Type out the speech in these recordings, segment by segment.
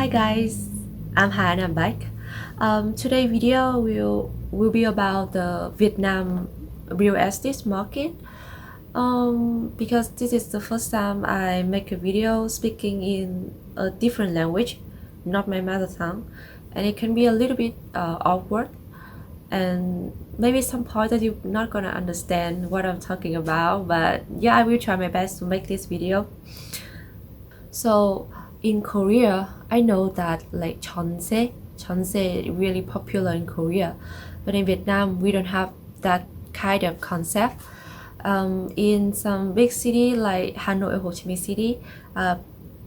Hi guys, I'm Han. I'm back. Today video will be about the Vietnam real estate market. Because this is the first time I make a video speaking in a different language, not my mother tongue, and it can be a little bit awkward, and maybe some point that you're not gonna understand what I'm talking about. But yeah, I will try my best to make this video. So in Korea, I know that like Chonse really popular in Korea, but in Vietnam we don't have that kind of concept. In some big city like Hanoi or Ho Chi Minh City,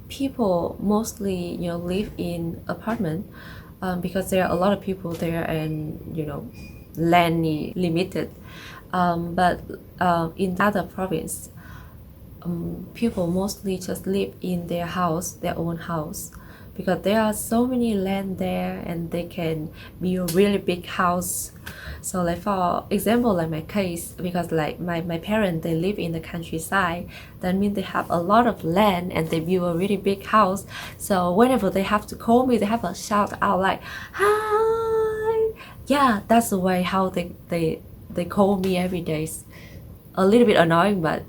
people mostly live in apartment, because there are a lot of people there, and land limited. But in other province, people mostly just live in their house, their own house, because there are so many land there and they can build a really big house. So like for example, like my case, because like my parents, they live in the countryside, that means they have a lot of land and they build a really big house. So whenever they have to call me, they have a shout out like hi. Yeah, that's the way how they call me every day. It's a little bit annoying, but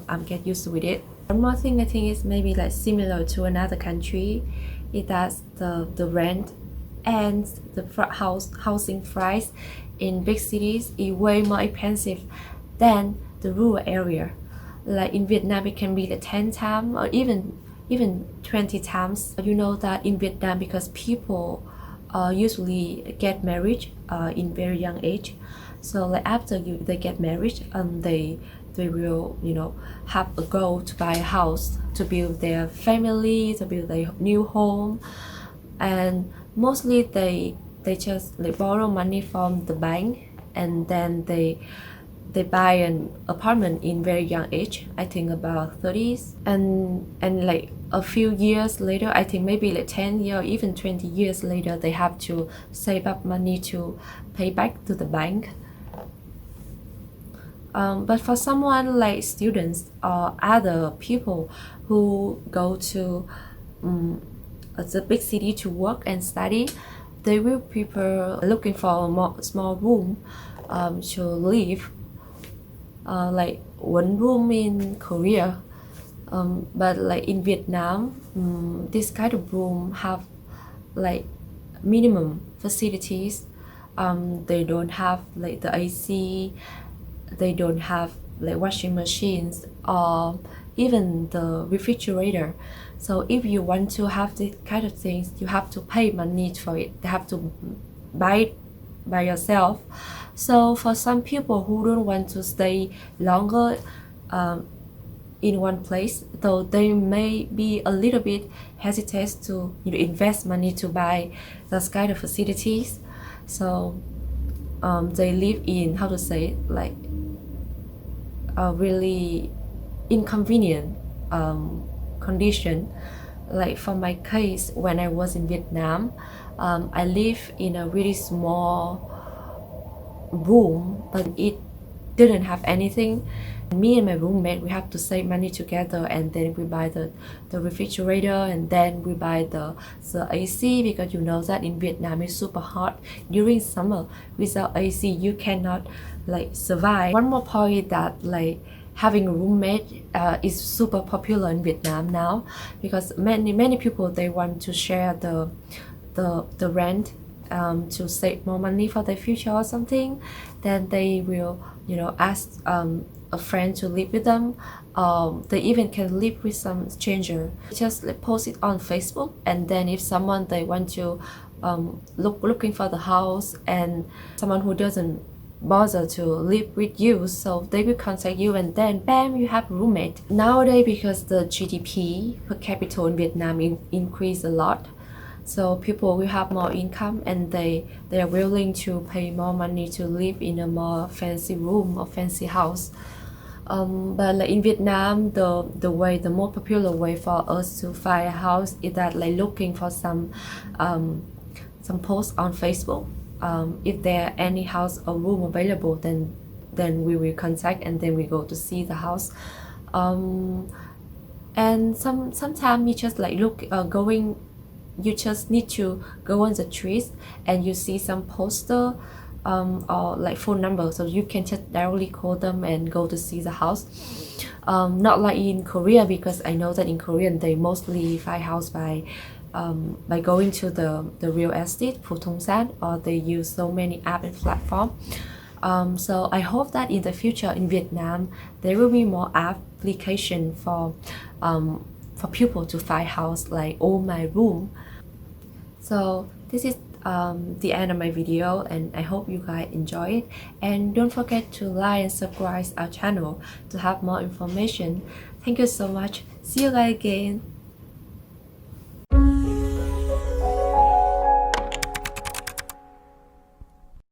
I'm get used with it. One more thing I think is maybe like similar to another country, is that the rent and the housing price in big cities is way more expensive than the rural area. Like in Vietnam, it can be like 10 times or even 20 times. You know that in Vietnam, because people usually get married in very young age. So like after they get married, they will have a goal to buy a house, to build their family, to build their new home. And mostly they just like borrow money from the bank, and then they buy an apartment in very young age, I think about 30s, and like a few years later, I think maybe like 10 years or even 20 years later, they have to save up money to pay back to the bank. But for someone like students or other people who go to the big city to work and study, they will prefer looking for a more small room to live, like one room in Korea. But like in Vietnam, this kind of room have like minimum facilities. They don't have like the AC, they don't have like washing machines or even the refrigerator. So if you want to have this kind of things, you have to pay money for it. You have to buy it by yourself. So for some people who don't want to stay longer in one place, though they may be a little bit hesitant to invest money to buy those kind of facilities. So they live in, how to say, like a really inconvenient condition. Like for my case, when I was in Vietnam, I live in a really small room, but it didn't have anything. Me and my roommate, we have to save money together, and then we buy the refrigerator, and then we buy the AC, because you know that in Vietnam it's super hot during summer. Without AC you cannot like survive. One more point that like having a roommate is super popular in Vietnam now, because many people, they want to share the rent to save more money for their future or something. Then they will ask a friend to live with them. They even can live with some stranger. Just like, post it on Facebook, and then if someone they want to looking for the house, and someone who doesn't bother to live with you, so they will contact you, and then bam, you have a roommate. Nowadays, because the GDP per capita in Vietnam increased a lot, so people will have more income, and they are willing to pay more money to live in a more fancy room or fancy house. But like in Vietnam, the more popular way for us to find a house is that like looking for some posts on Facebook. If there any house or room available, then we will contact, and then we go to see the house. And sometimes we just like you just need to go on the streets and you see some poster or like phone number, so you can just directly call them and go to see the house. Not like in Korea, because I know that in Korean they mostly find house by going to the real estate 부동산, or they use so many app and platform. So I hope that in the future in Vietnam there will be more application for people to find house like All My Room. So this is the end of my video, and I hope you guys enjoy it, and don't forget to like and subscribe our channel to have more information. Thank you so much. See you guys again.